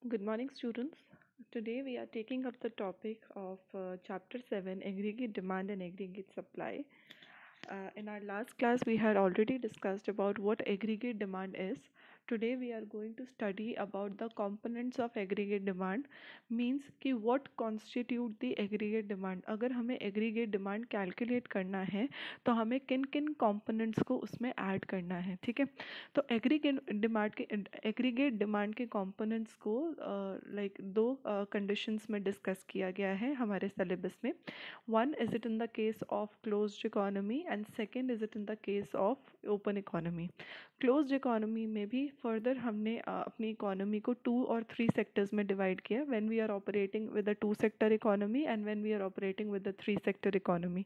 Good morning, students. Today we are taking up the topic of Chapter 7 Aggregate Demand and Aggregate Supply. In our last class, we had already discussed about what aggregate demand is. Today, we are going to study about the components of aggregate demand. Means कि what constitute the aggregate demand. अगर हमें aggregate demand calculate करना है तो हमें किन किन components को उसमें add करना है, ठीक है. तो aggregate demand के components को like दो conditions में discuss किया गया है हमारे syllabus में. One, is it in the case of closed economy, and second, is it in the case of open economy. Closed economy में भी further हमने अपनी economy को 2 और 3 sectors में divide किया, when we are operating with a 2 sector economy and when we are operating with a 3 sector economy.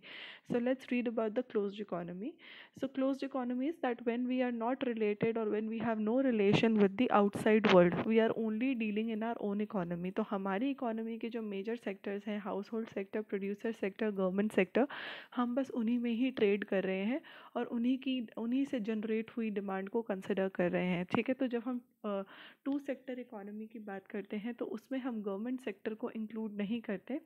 So let's read about the closed economy. So closed economy is that when we are not related or when we have no relation with the outside world, we are only dealing in our own economy. तो हमारी economy के जो major sectors हैं, household sector, producer sector, government sector, हम बस उन्हीं में ही trade कर रहे हैं और उन्हीं से generate हुई demand को consider कर रहे हैं, ठीक है. तो जब हम टू सेक्टर इकोनॉमी की बात करते हैं तो उसमें हम गवर्नमेंट सेक्टर को इंक्लूड नहीं करते.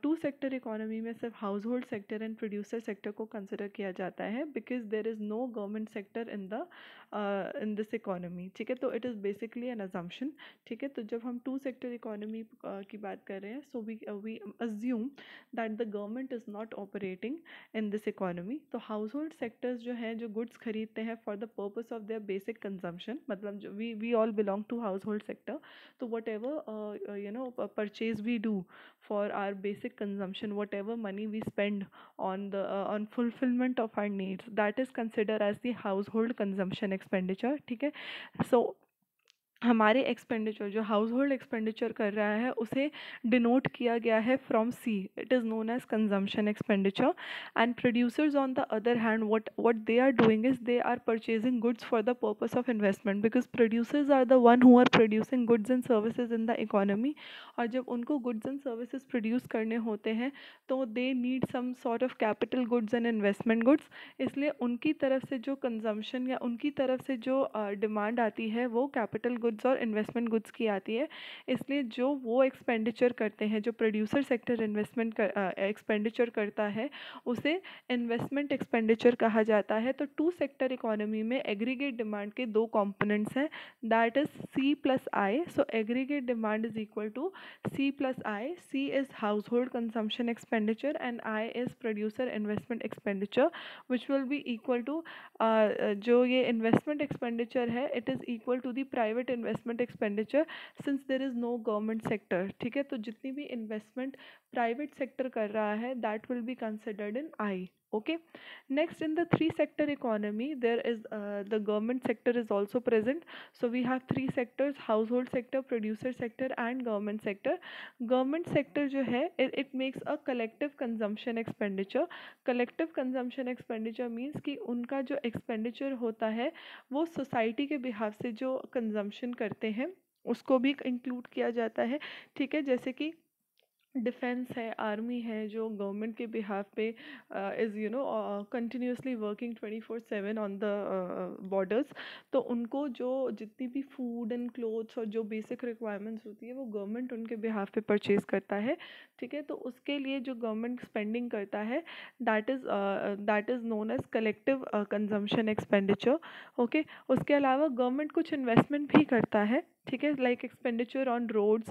टू सेक्टर इकोनॉमी में सिर्फ household sector and producer sector को कंसिडर किया जाता है because there is no government sector in this economy, ठीक है. तो it is basically an assumption, ठीक है. तो जब हम टू सेक्टर इकोनॉमी की बात कर रहे हैं so we assume that the government is not operating in this economy. तो हाउस होल्ड सेक्टर्स जो हैं जो गुड्स खरीदते हैं for the purpose of their basic consumption, मतलब जो we all belong to household sector. तो whatever purchase we do for our basic consumption, whatever money we spend on fulfillment of our needs, that is considered as the household consumption expenditure, ठीक है. So हमारे expenditure जो house hold expenditure कर रहा है उसे denote किया गया है from C. It is known as consumption expenditure. And producers on the other hand what they are doing is they are purchasing goods for the purpose of investment, because producers are the one who are producing goods and services in the economy. और जब उनको goods and services produce करने होते हैं तो they need some sort of capital goods and investment goods. इसलिए उनकी तरफ से जो कंजम्पशन या उनकी तरफ से जो डिमांड आती है वो कैपिटल गुड्स और इन्वेस्टमेंट गुड्स की आती है. इसलिए जो वो एक्सपेंडिचर करते हैं, जो प्रोड्यूसर सेक्टर एक्सपेंडिचर करता है उसे इन्वेस्टमेंट एक्सपेंडिचर कहा जाता है. तो टू सेक्टर इकोनॉमी में एग्रीगेट डिमांड के दो कंपोनेंट्स हैं, that is C plus I. So aggregate demand is equal to C plus I. C is household consumption expenditure and I is producer investment expenditure, which will be equal to जो ये investment expenditure है it is equal to the private investment expenditure since there is no government sector, ठीक है. तो जितनी भी investment private sector कर रहा है that will be considered in I. Okay. Next, in the three sector economy, there is the government sector is also present. So we have three sectors: household sector, producer sector, and government sector. Government sector जो है it makes a collective consumption expenditure. Collective consumption expenditure means कि उनका जो expenditure होता है वो society के behalf से जो consumption करते हैं उसको भी इंक्लूड किया जाता है, ठीक है. जैसे कि डिफेंस है, आर्मी है, जो गवर्नमेंट के बिहाफ पे is continuously working 24/7 on the borders. तो उनको जो जितनी भी फूड एंड क्लोथ्स और जो बेसिक रिक्वायरमेंट्स होती है वो गवर्नमेंट उनके बिहाफ पे परचेज करता है, ठीक है. तो उसके लिए जो गवर्नमेंट स्पेंडिंग करता है that is known as collective consumption expenditure. Okay. उसके अलावा गवर्नमेंट कुछ इन्वेस्टमेंट भी करता है, ठीक है, like expenditure on roads,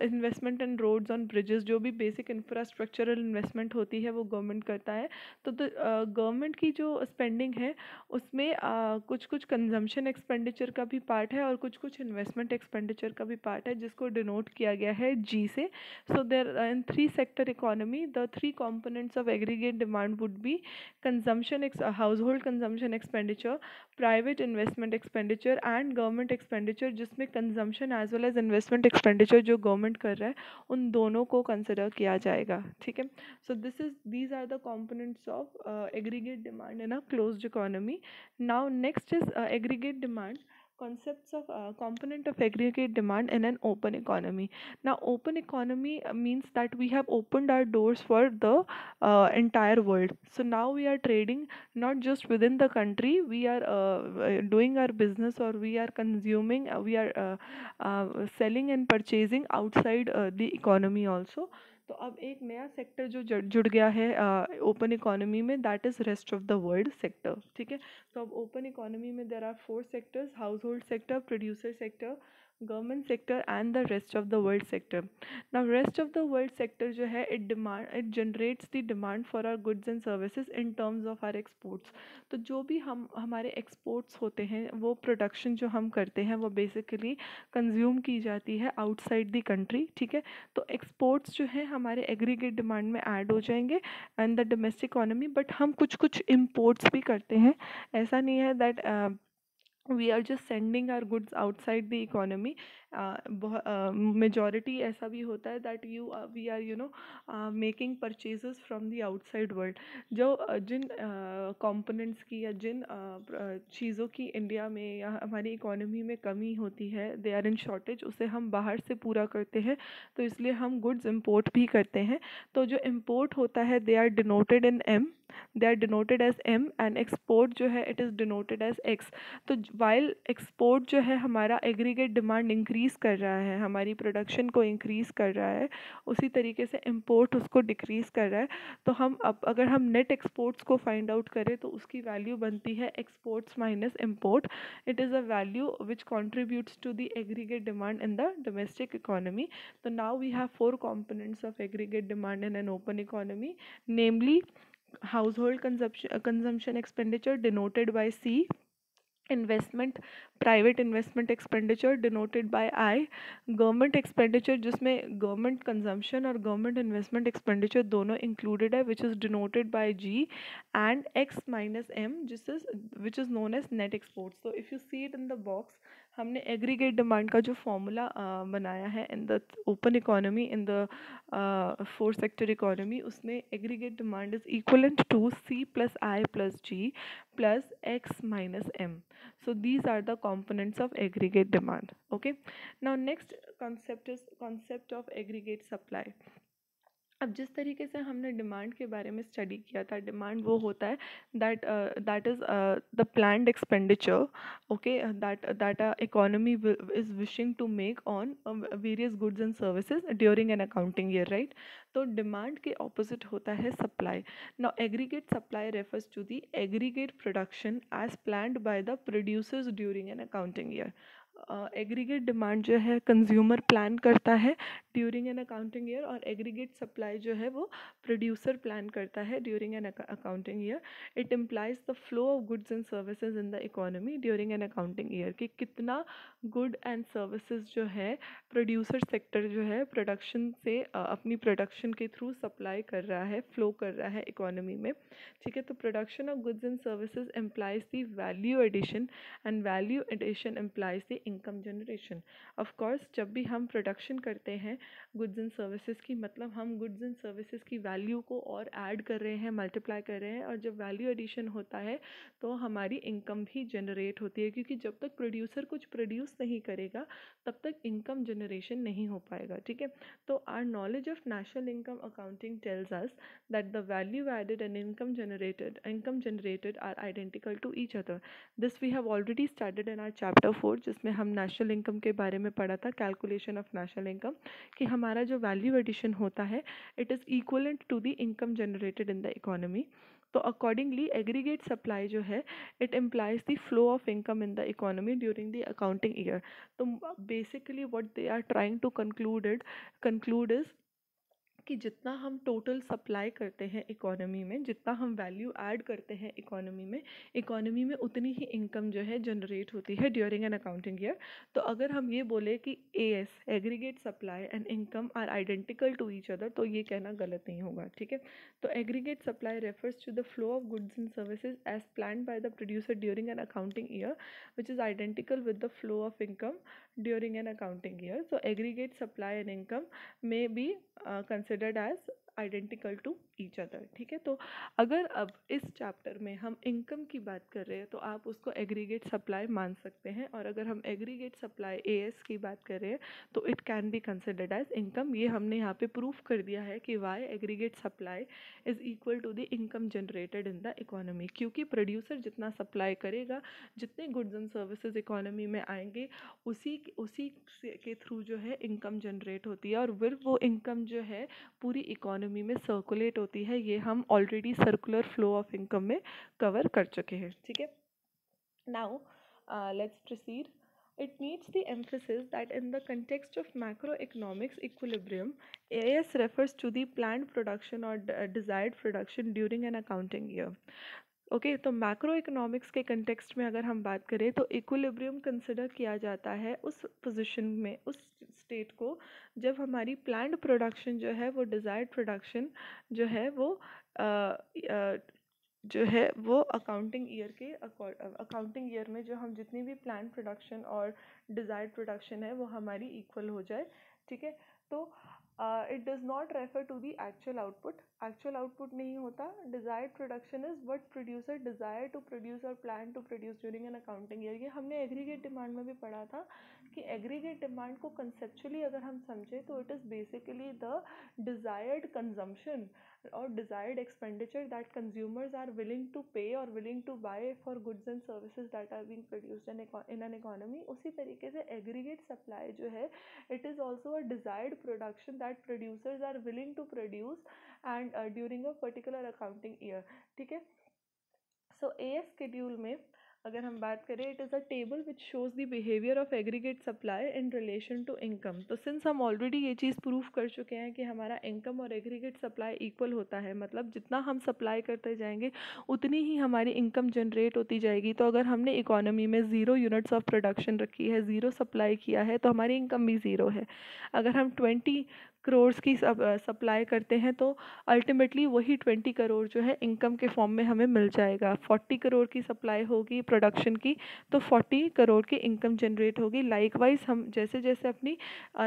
investment in roads on bridges, जो भी बेसिक इंफ्रास्ट्रक्चरल इन्वेस्टमेंट होती है वो गवर्नमेंट करता है. तो गवर्नमेंट की जो स्पेंडिंग है उसमें कुछ कुछ कंजम्पशन एक्सपेंडिचर का भी पार्ट है और कुछ कुछ इन्वेस्टमेंट एक्सपेंडिचर का भी पार्ट है जिसको डिनोट किया गया है जी से. So there in three sector economy the three components of aggregate demand would be household consumption expenditure, private investment expenditure and government expenditure, जिसमें consumption as well as investment expenditure जो government कर रहा है उन दोनों को consider किया जाएगा, ठीक है. So these are the components of aggregate demand in a closed economy. Now next is aggregate demand concepts of component of aggregate demand in an open economy. Now open economy means that we have opened our doors for the entire world. So now we are trading not just within the country, we are doing our business, or we are consuming, we are selling and purchasing outside the economy also. तो अब एक नया sector जो जुड़ गया है open economy में, that is rest of the world sector. ठीक है. तो अब ओपन इकोनॉमी में there are 4 sectors: household sector, producer sector, government sector and the rest of the world sector. Now rest of the world sector जो है, it generates the demand for our goods and services in terms of our exports. तो जो भी हम हमारे exports होते हैं, वो प्रोडक्शन जो हम करते हैं, वो बेसिकली कंज्यूम की जाती है आउटसाइड द कंट्री. ठीक है. तो एक्सपोर्ट्स जो है हमारे एग्रीगेट डिमांड में ऐड हो जाएंगे and the domestic economy. But हम कुछ कुछ इम्पोर्ट्स भी करते हैं. ऐसा नहीं है that we are just sending our goods outside the economy. Majority ऐसा भी होता है that we are making purchases from the outside world. जो जिन कंपोनेंट्स की या जिन चीज़ों की इंडिया में या हमारी इकोनॉमी में कमी होती है, दे आर इन शॉर्टेज, उसे हम बाहर से पूरा करते हैं. तो इसलिए हम गुड्स इम्पोर्ट भी करते हैं. तो जो इम्पोर्ट होता है, they are denoted in M, they are denoted as M, and export जो है, it is denoted as X. तो वाइल एक्सपोर्ट जो है हमारा एग्रीगेट डिमांड इंक्रीज़ कर रहा है, हमारी प्रोडक्शन को इंक्रीज़ कर रहा है, उसी तरीके से इम्पोर्ट उसको डिक्रीज़ कर रहा है. तो हम अब अगर हम नेट एक्सपोर्ट्स को फाइंड आउट करें, तो उसकी वैल्यू बनती है exports minus import. It is a value which contributes to the aggregate demand in the domestic economy. तो now we have 4 components of aggregate demand in an open economy, namely household consumption expenditure denoted by C, investment, private investment expenditure denoted by I, government expenditure जिसमें government consumption और government investment expenditure दोनों included है, which is denoted by G, and X minus M जिस is which is known as net exports. तो if you see it in the box, हमने aggregate demand का जो formula बनाया है in the open economy, in the 4 sector economy, उसमें aggregate demand is equivalent to C plus I plus G plus x minus m. So these are the components of aggregate demand. Okay. Now next concept is concept of aggregate supply. अब जिस तरीके से हमने demand के बारे में study किया था, डिमांड वो होता है that is the planned expenditure, okay, that economy is wishing to make on various goods and services during an accounting year, right. तो डिमांड के ऑपोजिट होता है supply. Now aggregate supply refers to the aggregate production as planned by the producers during an accounting year. Aggregate demand जो है consumer plan करता है during an accounting year, और aggregate supply जो है वो प्रोड्यूसर प्लान करता है during an accounting year. It implies the flow of goods and services in the economy during an accounting year, कि कितना गुड एंड सर्विसेज जो है प्रोड्यूसर सेक्टर जो है प्रोडक्शन से अपनी प्रोडक्शन के थ्रू सप्लाई कर रहा है, फ्लो कर रहा है इकोनॉमी में. ठीक है. तो production of goods and services implies the value addition, and value addition implies the income generation. Of course जब भी हम प्रोडक्शन करते हैं गुड्स एंड सर्विसेज की, मतलब हम गुड्स एंड सर्विसेज की वैल्यू को और ऐड कर रहे हैं, मल्टीप्लाई कर रहे हैं, और जब वैल्यू एडिशन होता है तो हमारी इनकम भी जनरेट होती है, क्योंकि जब तक प्रोड्यूसर कुछ प्रोड्यूस नहीं करेगा तब तक इनकम जनरेशन नहीं हो पाएगा. ठीक है. तो our knowledge of national income accounting tells us that the value added and income generated are identical to each other. This we have already started in our chapter 4, जिसमें हम नेशनल इनकम के बारे में पढ़ा था, कैलकुलेशन ऑफ नेशनल इनकम, कि हमारा जो वैल्यू एडिशन होता है it is equivalent to the income generated in the economy. तो अकॉर्डिंगली एग्रीगेट सप्लाई जो है it implies the flow of income in the economy during the accounting year. तो basically what they are trying to conclude is कि जितना हम total supply करते हैं economy में, जितना हम वैल्यू ऐड करते हैं इकोनॉमी में उतनी ही इनकम जो है जनरेट होती है ड्यूरिंग एन अकाउंटिंग ईयर. तो अगर हम ये बोले कि as aggregate supply and income are identical to each other, तो ये कहना गलत नहीं होगा. ठीक है. तो aggregate supply refers to the flow of goods and services as planned by the producer during an accounting year, which is identical with the flow of income during an accounting year. So aggregate supply and income may be considered as identical to each other. ठीक है, तो अगर अब इस chapter में हम income की बात कर रहे हैं तो आप उसको एग्रीगेट सप्लाई मान सकते हैं, और अगर हम एग्रीगेट सप्लाई एएस की बात कर रहे हैं तो it can be considered as income. ये हमने यहाँ पे प्रूफ कर दिया है कि why aggregate supply is equal to the income generated in the economy, क्योंकि प्रोड्यूसर जितना सप्लाई करेगा, जितने गुड्स एंड सर्विसेज इकोनॉमी में आएंगे, उसी के थ्रू जो है इनकम जनरेट होती है, और फिर वो इनकम जो है पूरी इकोनॉमी में सर्कुलेट होती है। ये हम already circular flow of income में कवर कर चुके हैं। ठीक है, now let's proceed. It needs the emphasis that in the context of macroeconomics equilibrium, AS refers to the planned production or desired production during an accounting year. Okay, तो macro economics के context में अगर हम बात करें तो equilibrium consider किया जाता है उस पोजीशन में, उस स्टेट को जब हमारी प्लान्ड प्रोडक्शन जो है वो डिज़ायर्ड प्रोडक्शन जो है वो अकाउंटिंग ईयर में जो हम जितनी भी प्लान प्रोडक्शन और डिज़ायर्ड प्रोडक्शन है वो हमारी इक्वल हो जाए। ठीक है, तो it does not refer to the actual output नहीं होता। Desired production is what producer desire to produce और plan to produce during an accounting year. ये हमने एग्रीगेट डिमांड में भी पढ़ा था कि एग्रीगेट डिमांड को कंसेप्चुअली अगर हम समझें तो it is basically the desired consumption or desired expenditure that consumers are willing to pay or willing to buy for goods and services that are being produced in an economy। उसी तरीके से aggregate supply जो है it is also a desired production that producers are willing to produce and during a particular accounting year। ठीक है, so AS schedule में अगर हम बात करें it is a table which shows the behaviour of aggregate supply in relation to income. तो since हम already ये चीज़ प्रूफ कर चुके हैं कि हमारा इनकम और एग्रीगेट सप्लाई इक्वल होता है, मतलब जितना हम सप्लाई करते जाएंगे उतनी ही हमारी इनकम जनरेट होती जाएगी। तो अगर हमने इकोनॉमी में 0 यूनिट्स ऑफ प्रोडक्शन रखी है, 0 सप्लाई किया है, तो हमारी इनकम भी 0 है। अगर हम 20 करोड़ की सप्लाई करते हैं तो अल्टीमेटली वही 20 करोड़ जो है इनकम के फॉर्म में हमें मिल जाएगा। 40 करोड़ की सप्लाई होगी प्रोडक्शन की तो 40 करोड़ की इनकम जनरेट होगी। लाइकवाइज हम जैसे जैसे अपनी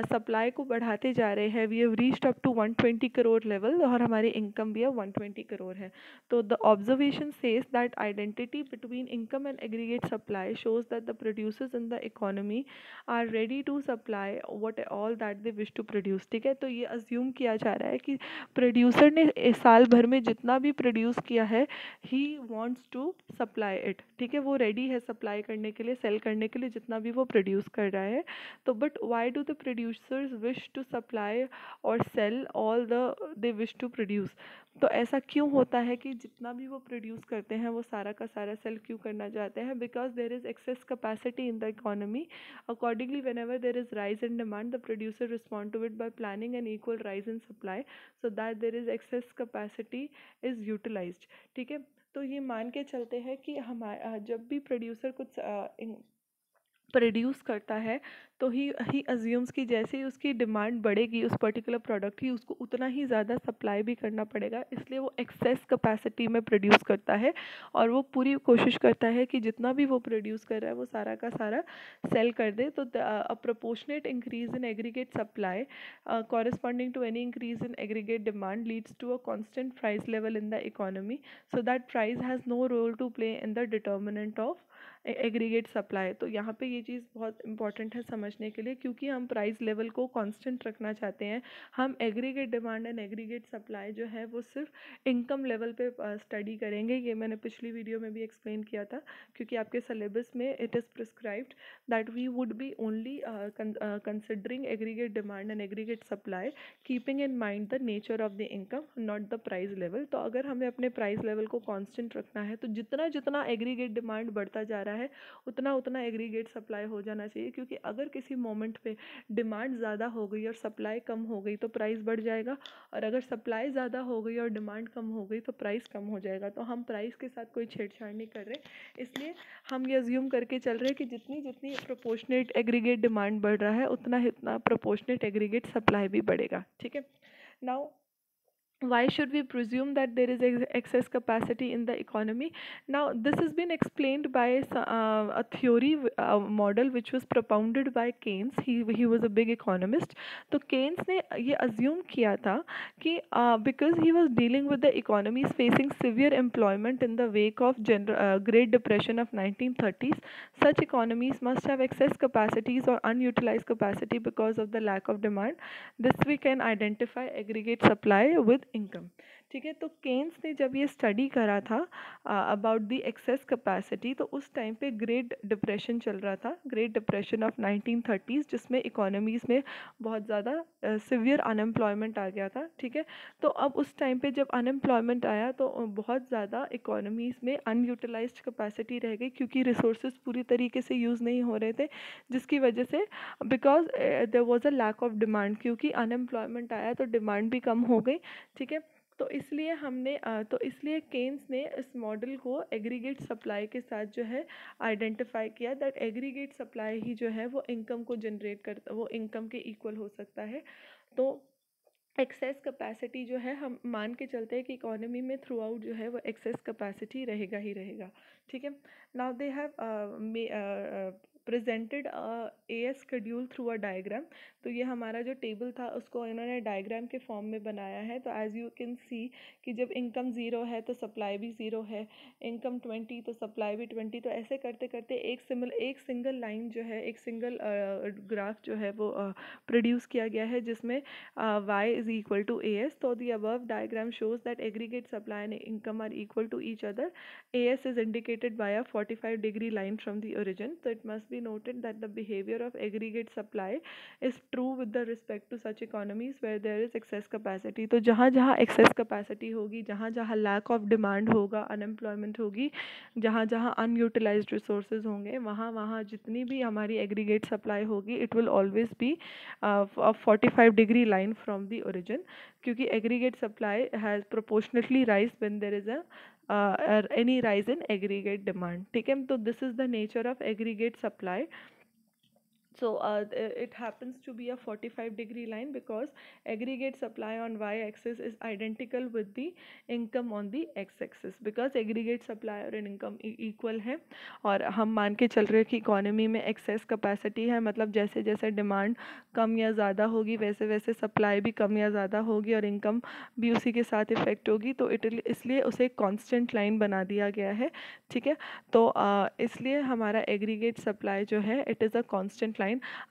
सप्लाई को बढ़ाते जा रहे हैं, we have reached up to 120 crore level और हमारी इनकम भी अब 120 करोड़ है। तो the observation says that identity between income and aggregate supply shows that the producers in the economy are ready to supply what all that they wish to produce. ठीक है, तो ये अज्यूम किया जा रहा है कि प्रोड्यूसर ने साल भर में जितना भी प्रोड्यूस किया है he wants to supply it. ठीक है, वो रेडी है सप्लाई करने के लिए, सेल करने के लिए जितना भी वो प्रोड्यूस कर रहा है। तो but why do the producers wish to supply और sell all the they wish to produce. तो ऐसा क्यों होता है कि जितना भी वो प्रोड्यूस करते हैं वो सारा का सारा सेल क्यों करना चाहते हैं? Because there is access capacity in the economy. Accordingly, whenever there is rise in demand, the producer respond to it by planning an equal rise in supply so that there is excess capacity is utilized। ठीक है, तो ये मान के चलते हैं कि हमारा जब भी प्रोड्यूसर कुछ प्रोड्यूस करता है तो ही अज्यूम्स कि जैसे ही उसकी डिमांड बढ़ेगी उस पर्टिकुलर प्रोडक्ट की, उसको उतना ही ज़्यादा सप्लाई भी करना पड़ेगा, इसलिए वो एक्सेस कैपेसिटी में प्रोड्यूस करता है और वो पूरी कोशिश करता है कि जितना भी वो प्रोड्यूस कर रहा है वो सारा का सारा सेल कर दे। तो अ proportionate increase in aggregate supply corresponding to any increase in aggregate demand leads to a constant price level in the economy, so that price has no role to play in the determinant of aggregate supply. तो यहाँ पे ये चीज़ बहुत important है समझने के लिए, क्योंकि हम प्राइस लेवल को कांस्टेंट रखना चाहते हैं। हम aggregate demand and aggregate supply जो है वो सिर्फ इनकम लेवल पे स्टडी करेंगे। ये मैंने पिछली वीडियो में भी एक्सप्लेन किया था, क्योंकि आपके सिलेबस में it is prescribed that we would be only considering aggregate demand and aggregate supply keeping in mind the nature of the income, not the price level. तो अगर हमें अपने प्राइस लेवल को कांस्टेंट रखना है तो जितना जितना एग्रीगेट डिमांड बढ़ता जा रहा है उतना उतना एग्रीगेट सप्लाई हो जाना चाहिए, क्योंकि अगर किसी मोमेंट पे डिमांड ज़्यादा हो गई और सप्लाई कम हो गई तो प्राइस बढ़ जाएगा, और अगर सप्लाई ज़्यादा हो गई और डिमांड कम हो गई तो प्राइस कम हो जाएगा। तो हम प्राइस के साथ कोई छेड़छाड़ नहीं कर रहे, इसलिए हम ये अज्यूम करके चल रहे हैं कि जितनी जितनी प्रोपोर्शनेट एग्रीगेट डिमांड बढ़ रहा है उतना ही उतना प्रोपोर्शनेट एग्रीगेट सप्लाई भी बढ़ेगा। ठीक है, now why should we presume that there is excess capacity in the economy? Now this has been explained by a theory model which was propounded by Keynes. He was a big economist. तो Keynes ने ये assume किया था कि because he was dealing with the economies facing severe employment in the wake of Great Depression of 1930s, such economies must have excess capacities or unutilized capacity because of the lack of demand. This we can identify aggregate supply with income. ठीक है, तो Keynes ने जब ये study करा था about the access capacity, तो उस टाइम पे ग्रेट डिप्रेशन चल रहा था, ग्रेट डिप्रेशन ऑफ 1930s, जिसमें इकोनॉमीज़ में बहुत ज़्यादा सिवियर अनएम्प्लॉयमेंट आ गया था। ठीक है, तो अब उस टाइम पे जब अनएम्प्लॉयमेंट आया तो बहुत ज़्यादा इकोनॉमीज़ में अनयूटिलाइज्ड कैपेसिटी रह गई, क्योंकि रिसोर्सेज पूरी तरीके से यूज़ नहीं हो रहे थे, जिसकी वजह से because there was a lack of demand, क्योंकि अनएम्प्लॉयमेंट आया तो डिमांड भी कम हो गई। ठीक है, तो इसलिए तो इसलिए केन्स ने इस मॉडल को एग्रीगेट सप्लाई के साथ जो है आइडेंटिफाई किया, दैट एग्रीगेट सप्लाई ही जो है वो इनकम को जनरेट करता, वो इनकम के इक्वल हो सकता है। तो एक्सेस कैपेसिटी जो है हम मान के चलते हैं कि इकोनॉमी में थ्रू आउट जो है वो एक्सेस कैपेसिटी रहेगा ही रहेगा। ठीक है, now they have presented A S schedule through a diagram. तो ये हमारा जो टेबल था उसको इन्होंने डायग्राम के फॉर्म में बनाया है। तो एज यू कैन सी कि जब इनकम ज़ीरो है तो सप्लाई भी ज़ीरो है, इनकम 20 तो सप्लाई भी 20। तो ऐसे करते करते एक सिंगल लाइन जो है, एक सिंगल ग्राफ जो है वो प्रोड्यूस किया गया है, जिसमें y is equal to as. So the above diagram shows that aggregate supply and income are equal to each other. As is indicated by a 45-degree line from the origin. So it must be noted that the behavior of aggregate supply is true with the respect to such economies where there is excess capacity. तो जहाँ जहाँ excess capacity होगी, जहाँ जहाँ lack of demand होगा, unemployment होगी, जहाँ जहाँ unutilized resources होंगे, वहाँ वहाँ जितनी भी हमारी aggregate supply होगी, it will always be a 45-degree line from the origin, क्योंकि aggregate supply has proportionately rise when there is a any rise in aggregate demand. ठीक है, तो this is the nature of aggregate supply. So it happens to be a 45-degree line because aggregate supply on y-axis is identical with the income on the x-axis, because aggregate supply और income equal है। और हम मान के चल रहे हैं कि इकोनॉमी में एक्सेस कैपेसिटी है, मतलब जैसे जैसे डिमांड कम या ज़्यादा होगी वैसे वैसे सप्लाई भी कम या ज़्यादा होगी और इनकम भी उसी के साथ इफ़ेक्ट होगी। तो इसलिए उसे एक कांस्टेंट लाइन बना दिया गया है। ठीक है, तो इसलिए हमारा एग्रीगेट सप्लाई जो है it is a constant line.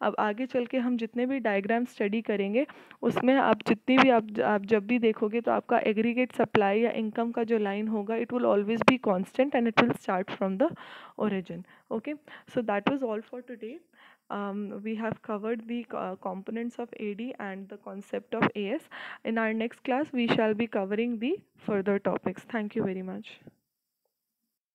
अब आगे चल के हम जितने भी डायग्राम स्टडी करेंगे उसमें आप जितनी भी आप जब भी देखोगे तो आपका एग्रीगेट सप्लाई या इनकम का जो लाइन होगा it will always be constant and it will start from the origin. Okay, so that was all for today. We have covered the components of AD and the concept of AS. In our next class we shall be covering the further topics. Thank you very much.